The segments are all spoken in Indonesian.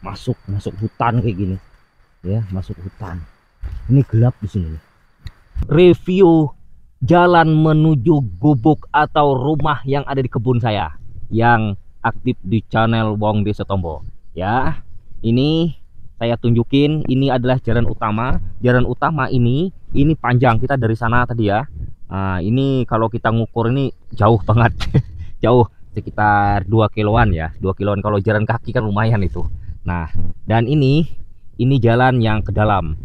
masuk hutan kayak gini ya, masuk hutan. Ini gelap di sini. Review jalan menuju gubuk atau rumah yang ada di kebun saya yang aktif di channel Wong Desa Tombo ya. Ini saya tunjukin, ini adalah jalan utama. Jalan utama ini panjang, kita dari sana tadi ya. Nah, ini kalau kita ngukur ini jauh banget. Jauh, sekitar 2 kiloan ya, 2 kiloan. Kalau jalan kaki kan lumayan itu. Nah, dan ini jalan yang ke dalam,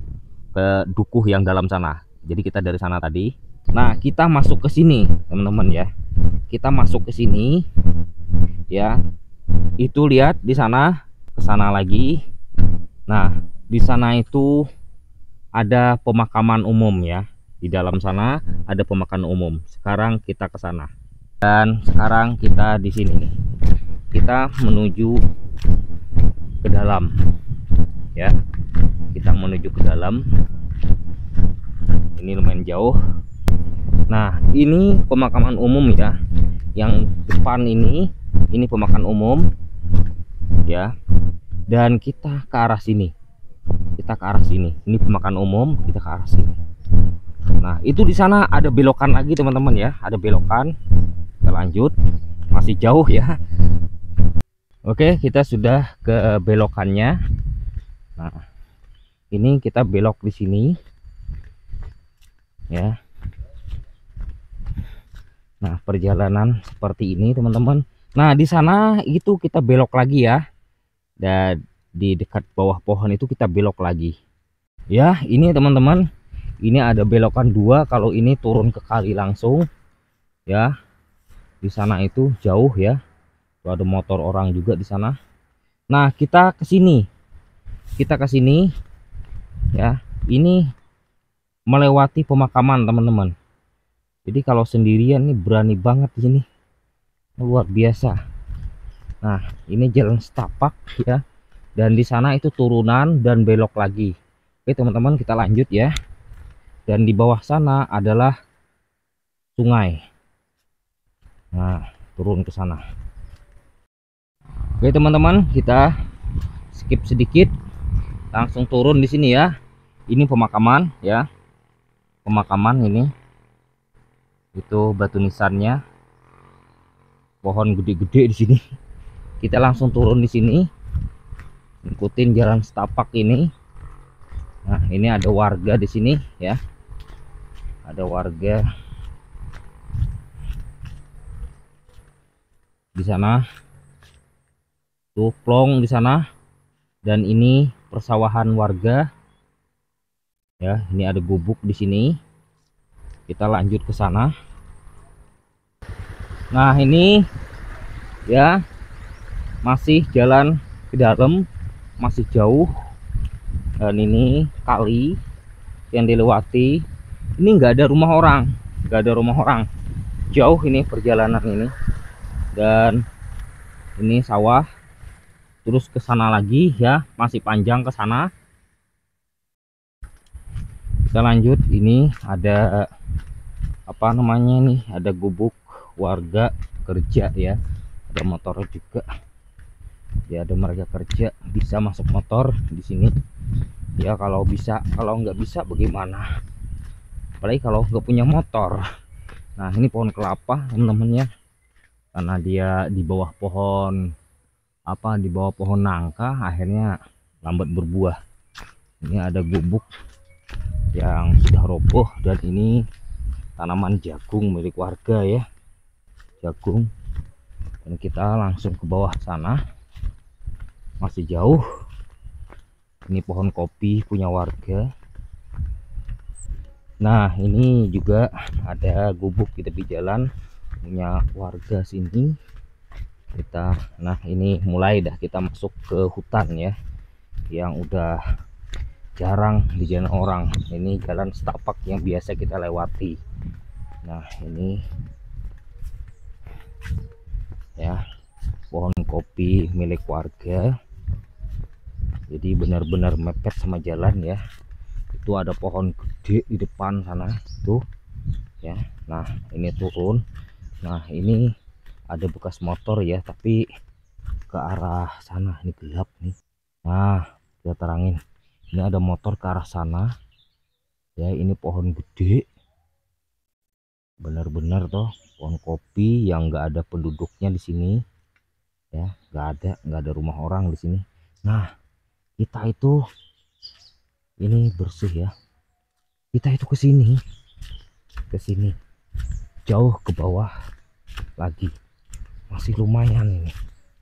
ke dukuh yang dalam sana. Jadi kita dari sana tadi. Nah, kita masuk ke sini, teman-teman ya. Kita masuk ke sini ya. Itu lihat di sana, ke sana lagi. Nah, di sana itu ada pemakaman umum ya. Di dalam sana ada pemakaman umum. Sekarang kita ke sana. Dan sekarang kita di sini nih. Kita menuju ke dalam ya. Kita menuju ke dalam. Ini lumayan jauh. Nah, ini pemakaman umum ya. Yang depan ini pemakaman umum ya. Dan kita ke arah sini. Kita ke arah sini. Ini pemakaman umum, kita ke arah sini. Nah, itu di sana ada belokan lagi, teman-teman ya. Ada belokan. Kita lanjut. Masih jauh ya. Oke, kita sudah ke belokannya. Nah, ini kita belok di sini. Ya. Nah, perjalanan seperti ini, teman-teman. Nah, di sana itu kita belok lagi ya. Dan di dekat bawah pohon itu kita belok lagi. Ya, ini teman-teman. Ini ada belokan 2. Kalau ini turun ke kali langsung. Ya. Di sana itu jauh ya. Tuh ada motor orang juga di sana. Nah, kita ke sini. Kita ke sini. Ya, ini melewati pemakaman, teman-teman. Jadi kalau sendirian nih berani banget di sini. Luar biasa. Nah, ini jalan setapak ya. Dan di sana itu turunan dan belok lagi. Oke, teman-teman, kita lanjut ya. Dan di bawah sana adalah sungai. Nah, turun ke sana. Oke, teman-teman, kita skip sedikit. Langsung turun di sini ya. Ini pemakaman ya. Pemakaman ini. Itu batu nisannya. Pohon gede-gede di sini. Kita langsung turun di sini. Ikutin jalan setapak ini. Nah, ini ada warga di sini ya. Ada warga di sana. Tuh plong di sana. Dan ini persawahan warga. Ya, ini ada gubuk di sini. Kita lanjut ke sana. Nah, ini ya masih jalan ke dalam, masih jauh. Dan ini kali yang dilewati. Ini nggak ada rumah orang, nggak ada rumah orang. Jauh ini perjalanan ini. Dan ini sawah. Terus ke sana lagi ya, masih panjang ke sana. Kita lanjut. Ini ada apa namanya nih? Ada gubuk warga kerja ya. Ada motor juga. Ya, ada mereka kerja, bisa masuk motor di sini. Ya, kalau bisa, kalau nggak bisa bagaimana? Apalagi kalau nggak punya motor. Nah, ini pohon kelapa, teman-teman ya. Karena dia di bawah pohon apa, di bawah pohon nangka, akhirnya lambat berbuah. Ini ada gubuk yang sudah roboh. Dan ini tanaman jagung milik warga ya. Jagung. Dan kita langsung ke bawah sana. Masih jauh. Ini pohon kopi punya warga. Nah, ini juga ada gubuk di tepi jalan punya warga sini. Nah, ini mulai dah kita masuk ke hutan ya, yang udah jarang di jalan orang. Ini jalan setapak yang biasa kita lewati. Nah, ini ya pohon kopi milik warga. Jadi benar-benar mepet sama jalan ya. Itu ada pohon gede di depan sana tuh ya. Nah, ini turun. Nah, ini ada bekas motor ya, tapi ke arah sana. Ini gelap nih. Nah, kita terangin. Ini ada motor ke arah sana. Ya, ini pohon gede. Benar-benar toh, pohon kopi yang nggak ada penduduknya di sini. Ya, nggak ada rumah orang di sini. Nah, kita itu ini bersih ya. Kita itu ke sini, jauh ke bawah lagi. Masih lumayan ini.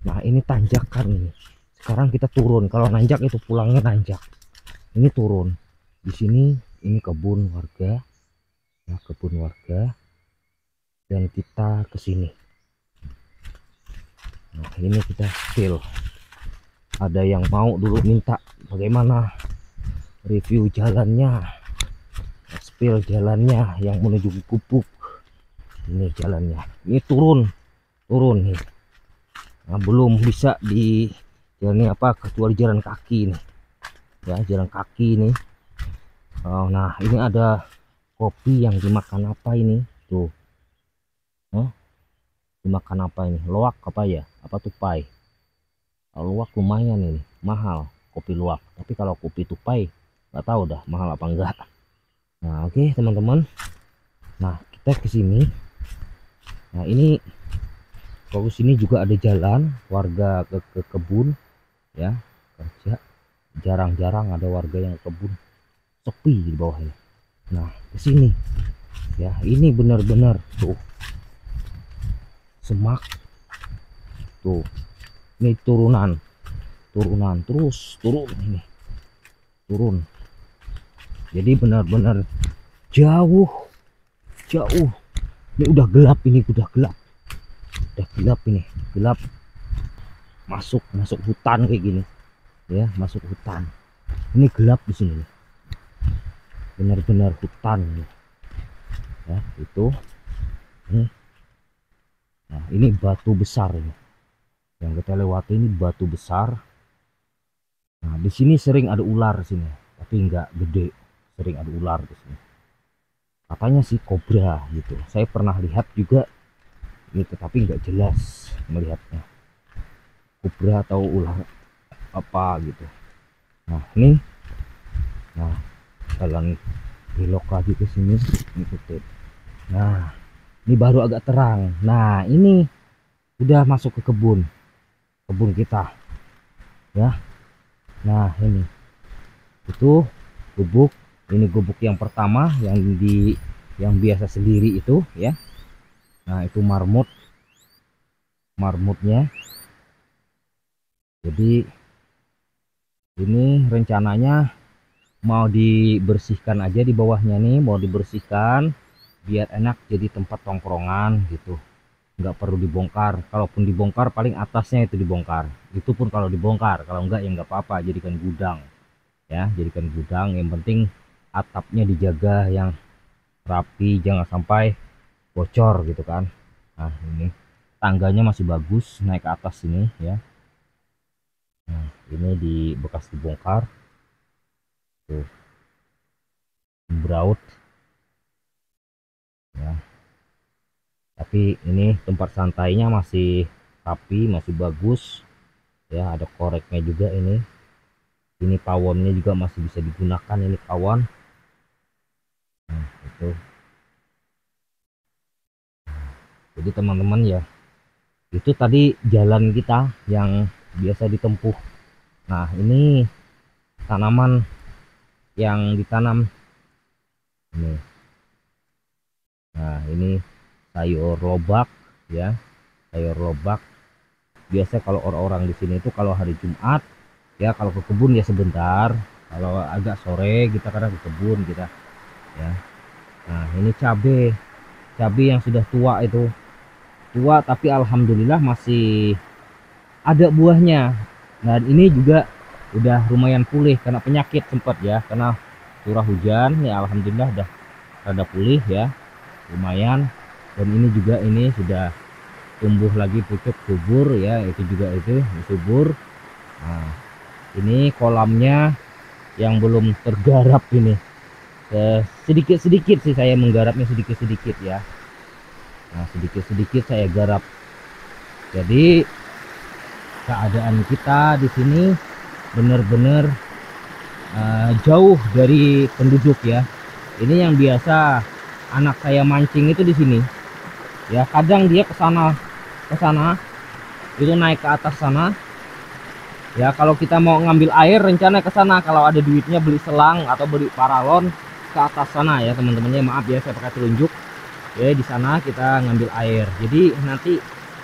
Nah, ini tanjakan ini. Sekarang kita turun. Kalau nanjak itu pulangnya nanjak. Ini turun. Di sini ini kebun warga. Ya, kebun warga. Dan kita ke sini. Nah, ini kita spill. Ada yang mau dulu minta bagaimana review jalannya, spill jalannya yang menuju Gubuk. Ini jalannya. Ini turun nih. Nah, belum bisa di jalan apa kecuali jalan kaki nih. Ya, jalan kaki nih. Oh, nah ini ada kopi yang dimakan apa ini tuh. Dimakan apa ini, loak apa ya, apa tupai. Kalau luwak lumayan ini mahal, kopi luwak. Tapi kalau kopi tupai nggak tahu dah mahal apa enggak. Nah, oke teman-teman, nah kita ke sini. Nah, ini kalau sini juga ada jalan warga ke kebun ya, kerja. Jarang-jarang ada warga yang kebun, sepi di bawahnya. Nah, ke sini ya, ini benar-benar tuh semak tuh. Ini turunan terus turun, ini turun. Jadi benar-benar jauh. Ini udah gelap ini, udah gelap ini, gelap. Masuk hutan kayak gini ya, masuk hutan. Ini gelap di sini, benar-benar hutan ya. Itu ini. Nah, ini batu besar ini yang kita lewati, ini batu besar. Nah, di sini sering ada ular sini, tapi nggak gede. Sering ada ular di sini. Katanya sih kobra gitu. Saya pernah lihat juga gitu, tapi nggak jelas melihatnya. Kobra atau ular apa gitu. Nah, ini. Nah, jalan belok lagi ke sini, ikutin. Nah, ini baru agak terang. Nah, ini udah masuk ke kebun kita ya. Nah, ini itu gubuk. Ini gubuk yang pertama yang biasa sendiri itu ya. Nah, itu marmutnya. Jadi ini rencananya mau dibersihkan aja di bawahnya nih, mau dibersihkan biar enak jadi tempat tongkrongan gitu. Nggak perlu dibongkar. Kalaupun dibongkar paling atasnya itu dibongkar. Itu pun kalau dibongkar, kalau enggak ya nggak apa-apa, jadikan gudang ya, jadikan gudang. Yang penting atapnya dijaga yang rapi, jangan sampai bocor gitu kan. Nah, ini tangganya masih bagus naik ke atas sini ya. Nah, ini di bekas dibongkar tuh, braut ya. Tapi ini tempat santainya masih rapi, masih bagus ya. Ada koreknya juga ini. Ini pawonnya juga masih bisa digunakan, ini pawon. Nah, itu. Jadi teman-teman ya, itu tadi jalan kita yang biasa ditempuh. Nah, ini tanaman yang ditanam ini. Nah, ini sayur lobak ya, sayur lobak. Biasa kalau orang-orang di sini itu kalau hari Jumat ya, kalau ke kebun ya sebentar. Kalau agak sore kita kadang ke kebun kita ya. Nah, ini cabai yang sudah tua, itu tua tapi alhamdulillah masih ada buahnya. Dan ini juga udah lumayan pulih karena penyakit sempat ya, karena curah hujan ya. Alhamdulillah udah rada pulih ya, lumayan. Dan ini juga ini sudah tumbuh lagi pucuk subur ya, itu juga itu subur. Nah, ini kolamnya yang belum tergarap ini. Sedikit-sedikit sih saya menggarapnya, sedikit-sedikit ya. Nah, sedikit-sedikit saya garap. Jadi keadaan kita di sini bener-bener jauh dari penduduk ya. Ini yang biasa anak saya mancing itu di sini ya. Kadang dia ke sana itu naik ke atas sana ya. Kalau kita mau ngambil air rencana ke sana, kalau ada duitnya beli selang atau beli paralon ke atas sana ya teman-temannya. Maaf ya saya pakai telunjuk ya. Di sana kita ngambil air, jadi nanti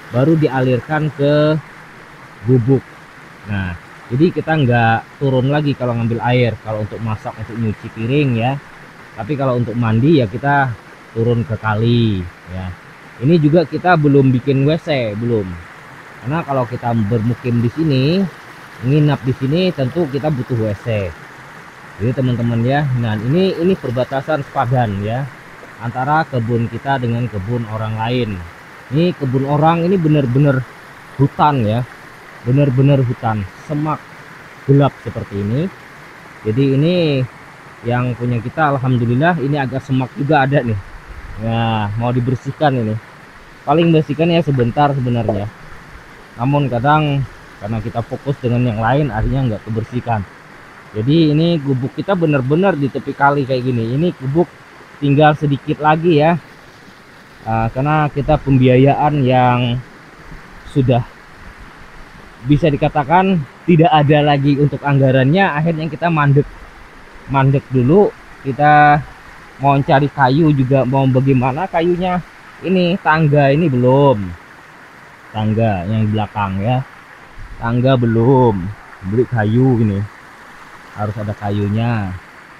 baru dialirkan ke gubuk. Nah, jadi kita nggak turun lagi kalau ngambil air, kalau untuk masak, untuk nyuci piring ya. Tapi kalau untuk mandi ya kita turun ke kali ya. Ini juga kita belum bikin WC, belum. Karena kalau kita bermukim di sini, nginap di sini, tentu kita butuh WC. Jadi teman-teman ya, nah ini perbatasan sepadan ya antara kebun kita dengan kebun orang lain. Ini kebun orang ini benar-benar hutan ya, benar-benar hutan, semak gelap seperti ini. Jadi ini yang punya kita, alhamdulillah ini agak semak juga ada nih. Nah, mau dibersihkan ini. Paling bersihkan ya sebentar sebenarnya. Namun kadang karena kita fokus dengan yang lain, akhirnya nggak kebersihkan. Jadi ini gubuk kita benar-benar di tepi kali kayak gini. Ini gubuk tinggal sedikit lagi ya. Karena kita pembiayaan yang sudah bisa dikatakan tidak ada lagi untuk anggarannya, akhirnya kita mandek dulu. Kita mau cari kayu juga, mau bagaimana kayunya. Ini tangga ini belum, tangga yang di belakang ya, tangga belum, beli kayu ini harus ada kayunya.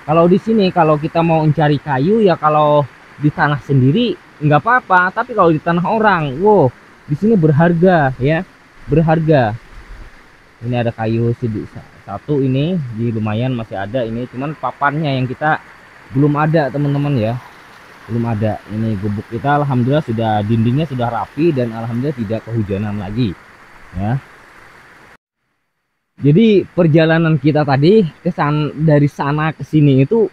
Kalau di sini kalau kita mau mencari kayu ya, kalau di tanah sendiri nggak apa-apa, tapi kalau di tanah orang, wow, di sini berharga ya, berharga. Ini ada kayu satu ini, di lumayan masih ada ini, cuman papannya yang kita belum ada teman-teman ya, belum ada. Ini gubuk kita alhamdulillah sudah, dindingnya sudah rapi dan alhamdulillah tidak kehujanan lagi ya. Jadi perjalanan kita tadi dari sana ke sini itu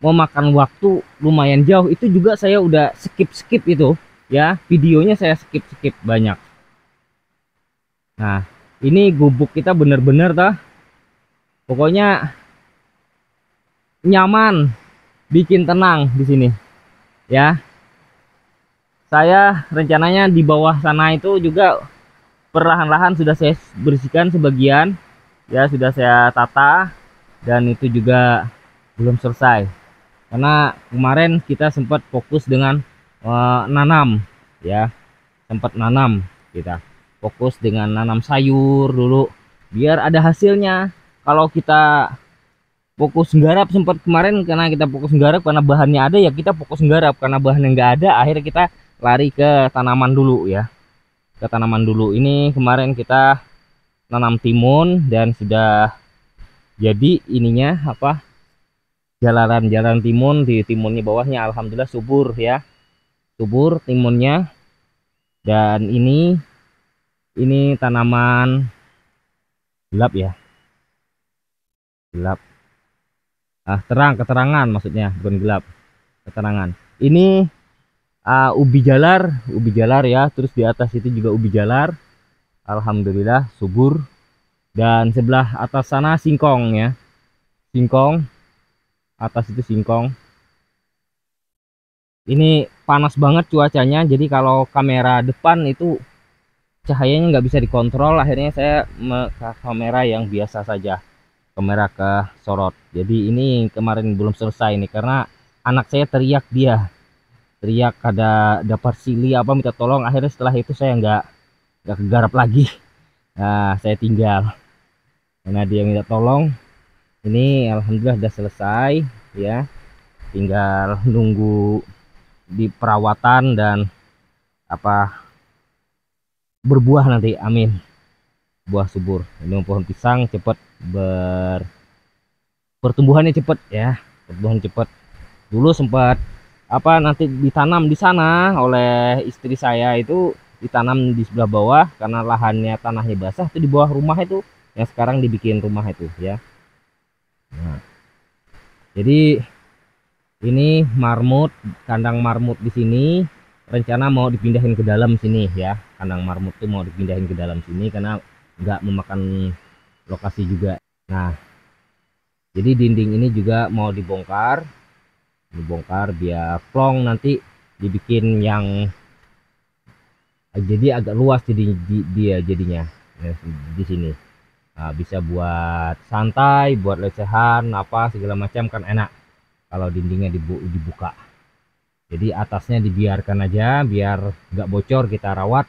memakan waktu lumayan jauh. Itu juga saya udah skip itu ya, videonya saya skip banyak. Nah, ini gubuk kita bener-bener pokoknya nyaman, bikin tenang di sini ya. Saya rencananya di bawah sana itu juga perlahan-lahan sudah saya bersihkan sebagian ya, sudah saya tata, dan itu juga belum selesai karena kemarin kita sempat fokus dengan nanam ya, sempat nanam, kita fokus dengan nanam sayur dulu biar ada hasilnya. Kalau kita fokus nggarap sempat kemarin, karena kita fokus nggarap karena bahannya ada ya, kita fokus nggarap. Karena bahannya nggak ada, akhirnya kita lari ke tanaman dulu ya, ke tanaman dulu. Ini kemarin kita nanam timun dan sudah jadi ininya apa, jalanan timun. Di timunnya bawahnya alhamdulillah subur ya, subur timunnya. Dan ini tanaman gelap ya, gelap, keterangan maksudnya, bukan gelap, keterangan. Ini ubi jalar ya, terus di atas itu juga ubi jalar, alhamdulillah subur. Dan sebelah atas sana singkong ya, singkong, atas itu singkong. Ini panas banget cuacanya, jadi kalau kamera depan itu cahayanya nggak bisa dikontrol, akhirnya saya ke kamera yang biasa saja, kamera ke sorot. Jadi ini kemarin belum selesai nih karena anak saya teriak ada parsili apa, minta tolong. Akhirnya setelah itu saya nggak kegarap lagi. Nah, saya tinggal karena dia minta tolong. Ini alhamdulillah sudah selesai ya, tinggal nunggu di perawatan dan apa, berbuah nanti, amin, buah subur. Ini pohon pisang cepat pertumbuhannya cepat ya, pertumbuhan cepat. Dulu sempat apa, nanti ditanam di sana oleh istri saya, itu ditanam di sebelah bawah karena lahannya, tanahnya basah, itu di bawah rumah itu yang sekarang dibikin rumah itu ya. Nah, jadi ini marmut, kandang marmut di sini rencana mau dipindahin ke dalam sini ya. Kandang marmut itu mau dipindahin ke dalam sini karena nggak memakan lokasi juga. Nah, jadi dinding ini juga mau dibongkar biar plong nanti dibikin yang jadi agak luas, jadi dia jadinya ya, di sini. Nah, bisa buat santai, buat lesehan apa segala macam kan enak kalau dindingnya dibuka. Jadi atasnya dibiarkan aja biar nggak bocor, kita rawat.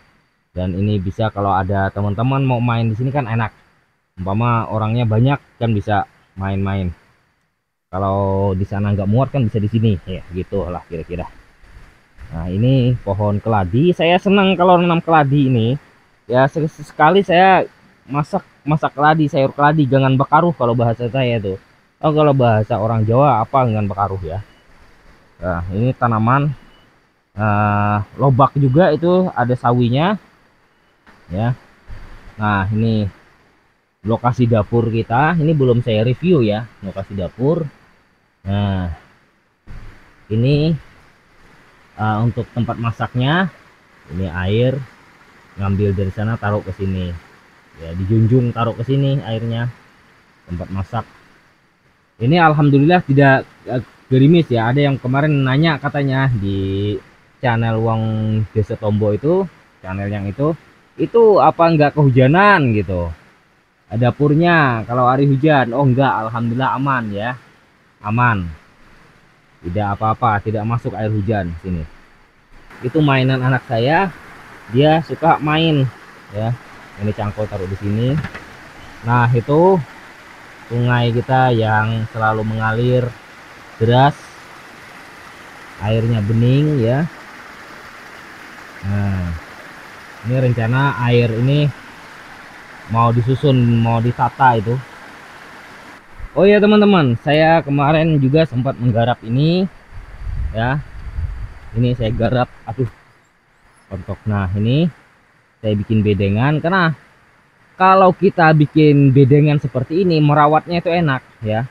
Dan ini bisa kalau ada teman-teman mau main di sini kan enak, umpama orangnya banyak kan bisa main-main. Kalau di sana nggak muat kan bisa di sini ya, gitulah kira-kira. Nah, ini pohon keladi. Saya senang kalau nanam keladi ini. Ya, sekali saya masak keladi, sayur keladi, gangan bakaruh kalau bahasa saya tuh. Oh, kalau bahasa orang Jawa apa gangan bakaruh ya. Nah, ini tanaman lobak juga, itu ada sawinya ya. Nah, ini lokasi dapur kita. Ini belum saya review ya, lokasi dapur. Nah, ini untuk tempat masaknya. Ini air ngambil dari sana taruh ke sini ya, dijunjung taruh ke sini airnya. Tempat masak ini alhamdulillah tidak gerimis ya. Ada yang kemarin nanya katanya di channel Wong Desa Tombo itu, channel yang itu apa enggak kehujanan gitu dapurnya kalau hari hujan. Oh enggak, alhamdulillah aman ya, aman, tidak apa-apa, tidak masuk air hujan sini. Itu mainan anak saya, dia suka main ya. Ini cangkul taruh di sini. Nah, itu sungai kita yang selalu mengalir deras, airnya bening ya. Nah, ini rencana air ini mau disusun, mau ditata itu. Oh ya teman-teman, saya kemarin juga sempat menggarap ini ya. Ini saya garap, aduh kontok. Nah, ini saya bikin bedengan, karena kalau kita bikin bedengan seperti ini merawatnya itu enak ya.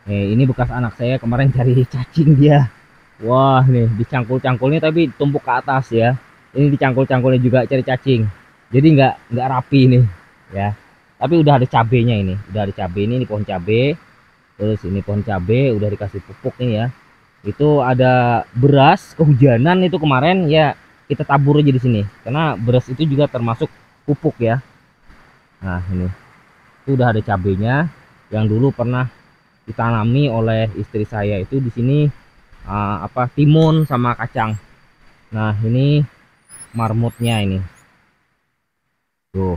Ini bekas anak saya kemarin cari cacing dia. Wah, nih dicangkul-cangkulnya tapi tumpuk ke atas ya. Ini dicangkul-cangkulnya juga cari cacing. Jadi nggak rapi nih ya. Tapi udah ada cabenya ini, udah ada cabe ini pohon cabe. Terus ini pohon cabe udah dikasih pupuk nih ya. Itu ada beras kehujanan itu kemarin ya, kita tabur aja di sini karena beras itu juga termasuk pupuk ya. Nah, ini itu udah ada cabenya yang dulu pernah ditanami oleh istri saya itu di sini timun sama kacang. Nah, ini marmutnya ini tuh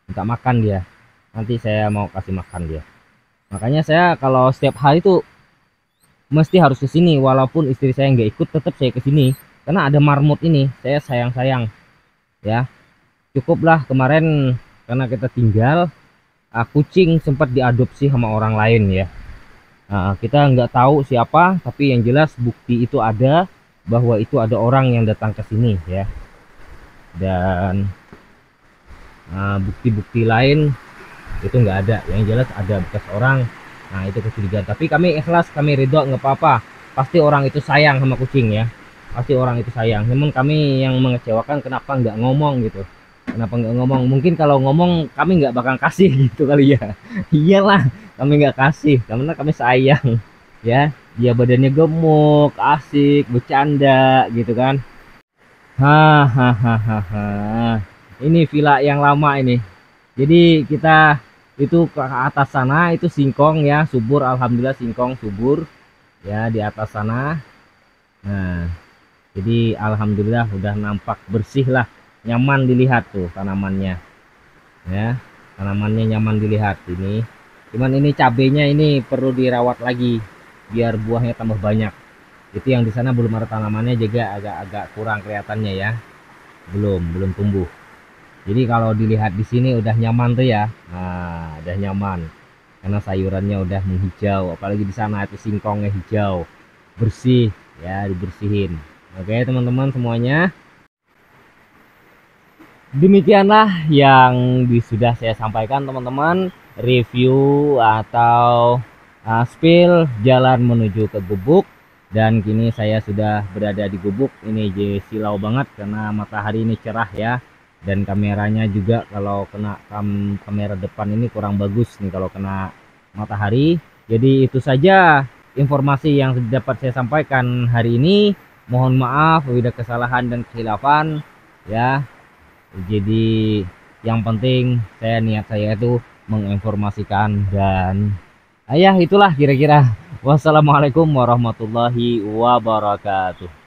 minta makan dia, nanti saya mau kasih makan dia. Makanya saya kalau setiap hari itu mesti harus ke sini, walaupun istri saya nggak ikut tetap saya ke sini karena ada marmut ini, saya sayang ya. Cukuplah kemarin karena kita tinggal kucing sempat diadopsi sama orang lain ya. Kita nggak tahu siapa, tapi yang jelas bukti itu ada bahwa itu ada orang yang datang ke sini ya. Dan bukti-bukti lain itu nggak ada, yang jelas ada bekas orang. Nah, itu kecurigaan, tapi kami ikhlas, kami ridho, nggak apa-apa. Pasti orang itu sayang sama kucing ya, pasti orang itu sayang. Namun kami yang mengecewakan kenapa nggak ngomong gitu, kenapa nggak ngomong. Mungkin kalau ngomong kami nggak bakal kasih gitu kali ya. Iyalah, kami nggak kasih karena kami sayang ya. Dia badannya gemuk, asik, bercanda gitu kan. Hahaha. Ini villa yang lama ini. Jadi kita itu ke atas sana itu singkong ya, subur, alhamdulillah singkong subur ya di atas sana. Nah, jadi alhamdulillah udah nampak bersih lah, nyaman dilihat tuh tanamannya ya. Tanamannya nyaman dilihat ini. Cuman ini cabenya ini perlu dirawat lagi biar buahnya tambah banyak. Itu yang di sana belum ada tanamannya juga, agak-agak kurang kelihatannya ya, belum tumbuh. Jadi kalau dilihat di sini udah nyaman tuh ya. Nah, udah nyaman karena sayurannya udah menghijau, apalagi di sana itu singkongnya hijau, bersih ya, dibersihin. Oke teman-teman semuanya, demikianlah yang sudah saya sampaikan teman-teman, review atau spill jalan menuju ke Gubuk. Dan kini saya sudah berada di Gubuk. Ini silau banget karena matahari ini cerah ya. Dan kameranya juga kalau kena kamera depan ini kurang bagus nih kalau kena matahari. Jadi itu saja informasi yang dapat saya sampaikan hari ini. Mohon maaf apabila kesalahan dan kehilafan ya. Jadi yang penting niat saya itu menginformasikan dan ya itulah kira-kira. Wassalamualaikum warahmatullahi wabarakatuh.